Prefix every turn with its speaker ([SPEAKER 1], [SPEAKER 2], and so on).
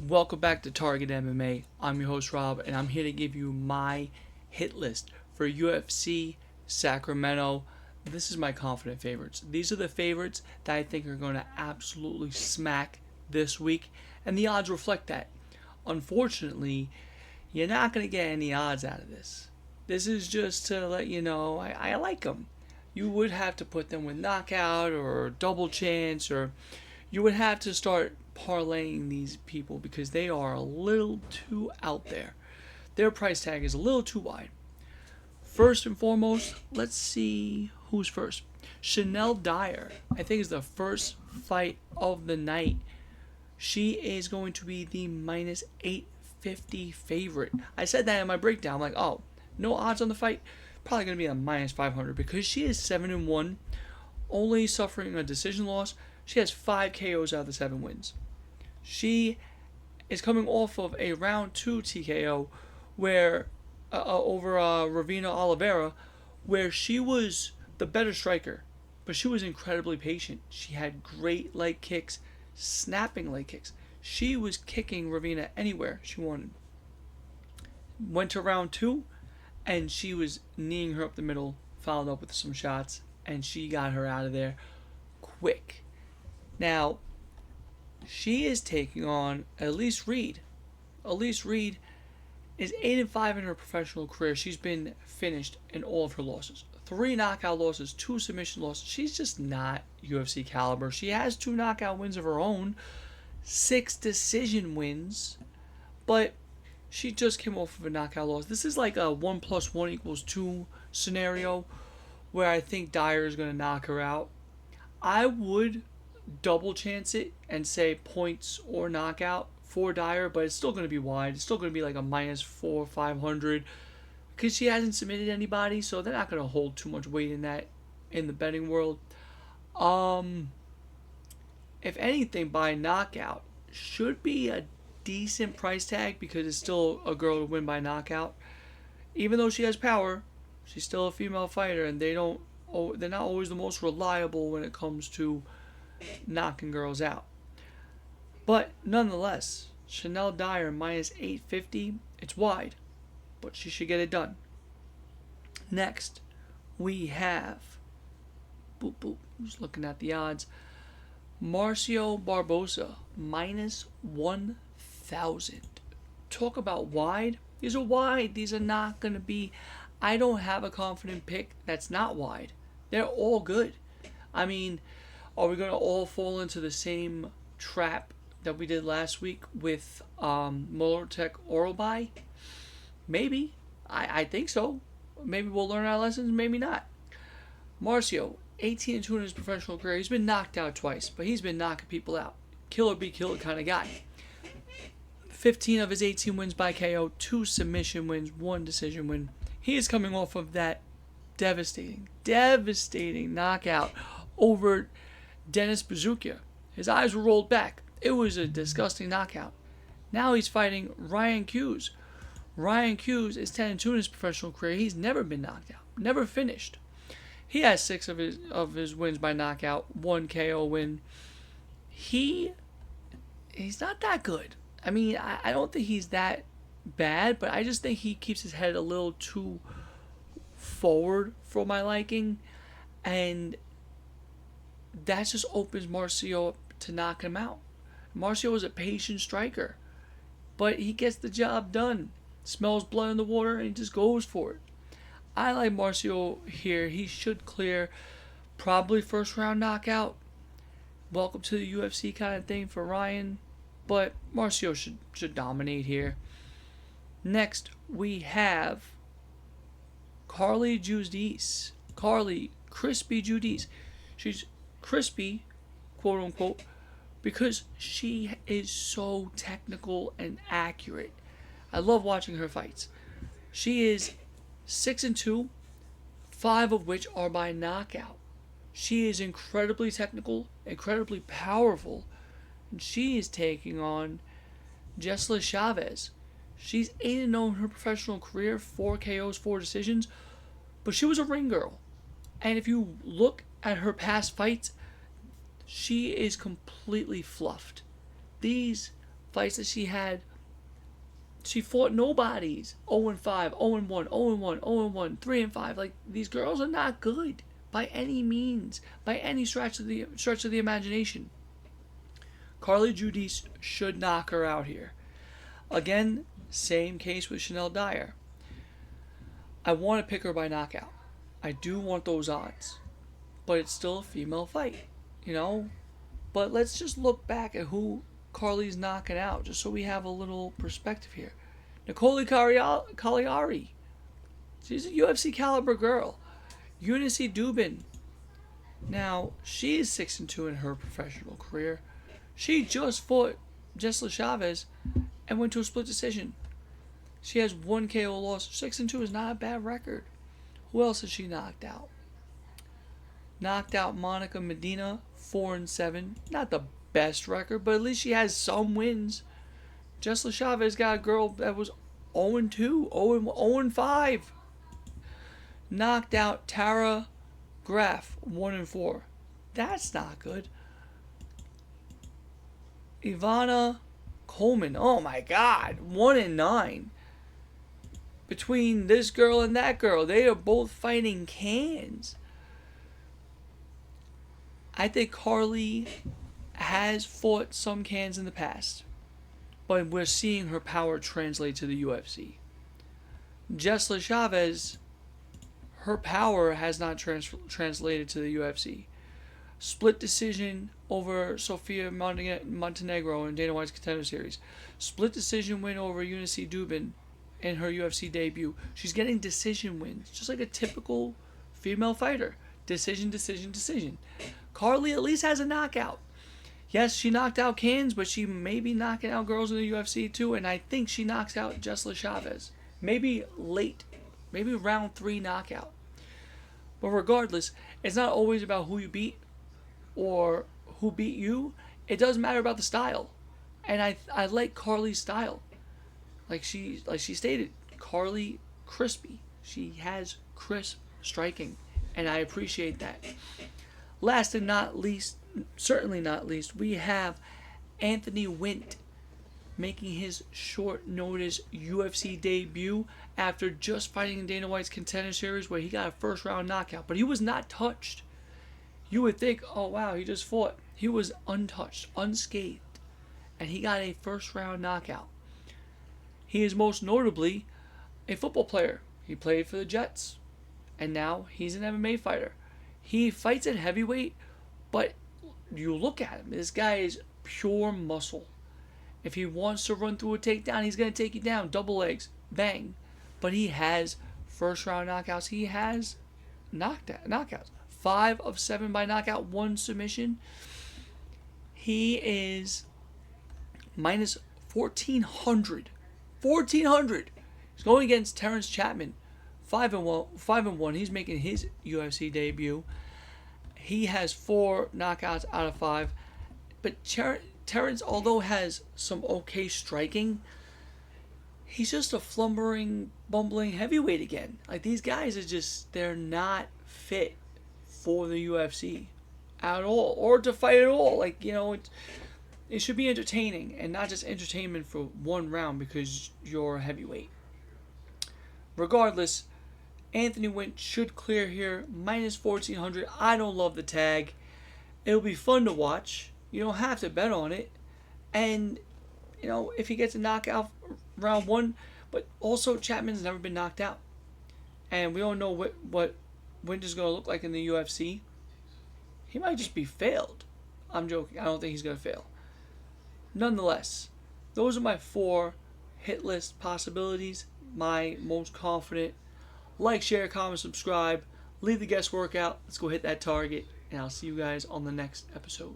[SPEAKER 1] Welcome back to Target MMA. I'm your host Rob, and I'm here to give you my hit list for UFC Sacramento. This is my confident favorites. These are the favorites that I think are going to absolutely smack this week, and the odds reflect that. Unfortunately, you're not going to get any odds out of this. This is just to let you know I like them. You would have to put them with knockout or double chance, or you would have to start parlaying these people because they are a little too out there. Their price tag is a little too wide. First and foremost, let's see who's first. Chanel Dyer, I think, is the first fight of the night. She is going to be the minus 850 favorite. I said that in my breakdown. I'm like, oh, no odds on the fight? Probably going to be a minus 500 because she is 7-1, only suffering a decision loss. She has 5 KOs out of the 7 wins. She is coming off of a round 2 TKO where over Ravina Oliveira, where she was the better striker, but she was incredibly patient. She had great leg kicks, snapping leg kicks. She was kicking Ravina anywhere she wanted. Went to round 2, and she was kneeing her up the middle, followed up with some shots, and she got her out of there quick. Now, she is taking on Elise Reed. Elise Reed is 8-5 in her professional career. She's been finished in all of her losses. 3 knockout losses, 2 submission losses. She's just not UFC caliber. She has 2 knockout wins of her own, 6 decision wins, but she just came off of a knockout loss. This is like a 1 + 1 = 2 scenario where I think Dyer is going to knock her out. I would double chance it and say points or knockout for Dyer, but it's still going to be wide. It's still going to be like a minus 400 or 500 because she hasn't submitted anybody, so they're not going to hold too much weight in that in the betting world. If anything, by knockout should be a decent price tag because it's still a girl to win by knockout. Even though she has power, she's still a female fighter, and they're not always the most reliable when it comes to knocking girls out. But nonetheless, Chanel Dyer minus 850, it's wide, but she should get it done. Next, we have who's looking at the odds? Marcio Barbosa minus 1,000. Talk about wide. These are wide. These are not going to be. I don't have a confident pick that's not wide. They're all good. I mean, are we going to all fall into the same trap that we did last week with Molotech Oral Buy? Maybe. I think so. Maybe we'll learn our lessons, maybe not. Marcio, 18-2 in his professional career. He's been knocked out twice, but he's been knocking people out. Kill or be killed kind of guy. 15 of his 18 wins by KO, 2 submission wins, 1 decision win. He is coming off of that devastating knockout over Dennis Bazooka. His eyes were rolled back. It was a disgusting knockout. Now he's fighting Ryan Hughes. Ryan Hughes is 10-2 in his professional career. He's never been knocked out, never finished. He has 6 of his wins by knockout, 1 KO win. He's not that good. I mean, I don't think he's that bad, but I just think he keeps his head a little too forward for my liking, and that just opens Marcio up to knock him out. Marcio is a patient striker, but he gets the job done. Smells blood in the water, and he just goes for it. I like Marcio here. He should clear, probably first round knockout. Welcome to the UFC kind of thing for Ryan, but Marcio should dominate here. Next, we have Carly Judice. Carly Crispy Judice. She's crispy, quote unquote, because she is so technical and accurate. I love watching her fights. She is 6-2, 5 of which are by knockout. She is incredibly technical, incredibly powerful, and she is taking on Jesla Chavez. She's 8-0 in her professional career, 4 KOs, 4 decisions, but she was a ring girl. And if you look at her past fights, she is completely fluffed. These fights that she had, she fought nobodies. 0-5, 0-1, 0-1, 0-1, 3-5. Like, these girls are not good by any means, by any stretch of the imagination. Carly Giudice should knock her out here. Again, same case with Chanel Dyer. I want to pick her by knockout. I do want those odds. But it's still a female fight, you know? But let's just look back at who Carly's knocking out, just so we have a little perspective here. Nicole Cagliari. She's a UFC caliber girl. Eunice Dubin. Now, she is 6-2 in her professional career. She just fought Jesla Chavez and went to a split decision. She has 1 KO loss. 6-2 is not a bad record. Who else has she knocked out? Knocked out Monica Medina, 4-7. Not the best record, but at least she has some wins. Jesla Chavez got a girl that was 0-2, 0-5. Knocked out Tara Graf, 1-4. That's not good. Ivana Coleman, oh my God, 1-9. Between this girl and that girl, they are both fighting cans. I think Carly has fought some cans in the past, but we're seeing her power translate to the UFC. Jesla Chavez, her power has not translated to the UFC. Split decision over Sofia Montenegro in Dana White's Contender Series. Split decision win over Eunice Dubin in her UFC debut. She's getting decision wins, just like a typical female fighter. Decision. Carly at least has a knockout. Yes, she knocked out cans, but she may be knocking out girls in the UFC too, and I think she knocks out Jesla Chavez. Maybe late. Maybe round 3 knockout. But regardless, it's not always about who you beat or who beat you. It does matter about the style. And I like Carly's style. Like she stated, Carly crispy. She has crisp striking, and I appreciate that. Last and not least, certainly not least, we have Anthony Wint making his short notice UFC debut after just fighting in Dana White's Contender Series, where he got a first round knockout, but he was not touched. You would think, oh wow, he just fought. He was untouched, unscathed, and he got a first round knockout. He is most notably a football player. He played for the Jets, and now he's an MMA fighter. He fights at heavyweight, but you look at him, this guy is pure muscle. If he wants to run through a takedown, he's going to take you down. Double legs, bang. But he has first round knockouts. He has knockouts. 5 of 7 by knockout, 1 submission. He is minus 1,400. 1,400. He's going against Terrence Chapman. 5-1. He's making his UFC debut. He has 4 knockouts out of 5. But Terrence, although has some okay striking, he's just a flumbering, bumbling heavyweight again. Like, these guys are just, they're not fit for the UFC at all, or to fight at all. Like, you know, it should be entertaining and not just entertainment for one round because you're a heavyweight. Regardless, Anthony Wint should clear here, minus 1,400. I don't love the tag. It'll be fun to watch. You don't have to bet on it. And, you know, if he gets a knockout round 1, but also Chapman's never been knocked out. And we don't know what Winter's going to look like in the UFC. He might just be failed. I'm joking. I don't think he's going to fail. Nonetheless, those are my 4 hit list possibilities. My most confident. Like, share, comment, subscribe. Leave the guesswork out. Let's go hit that target. And I'll see you guys on the next episode.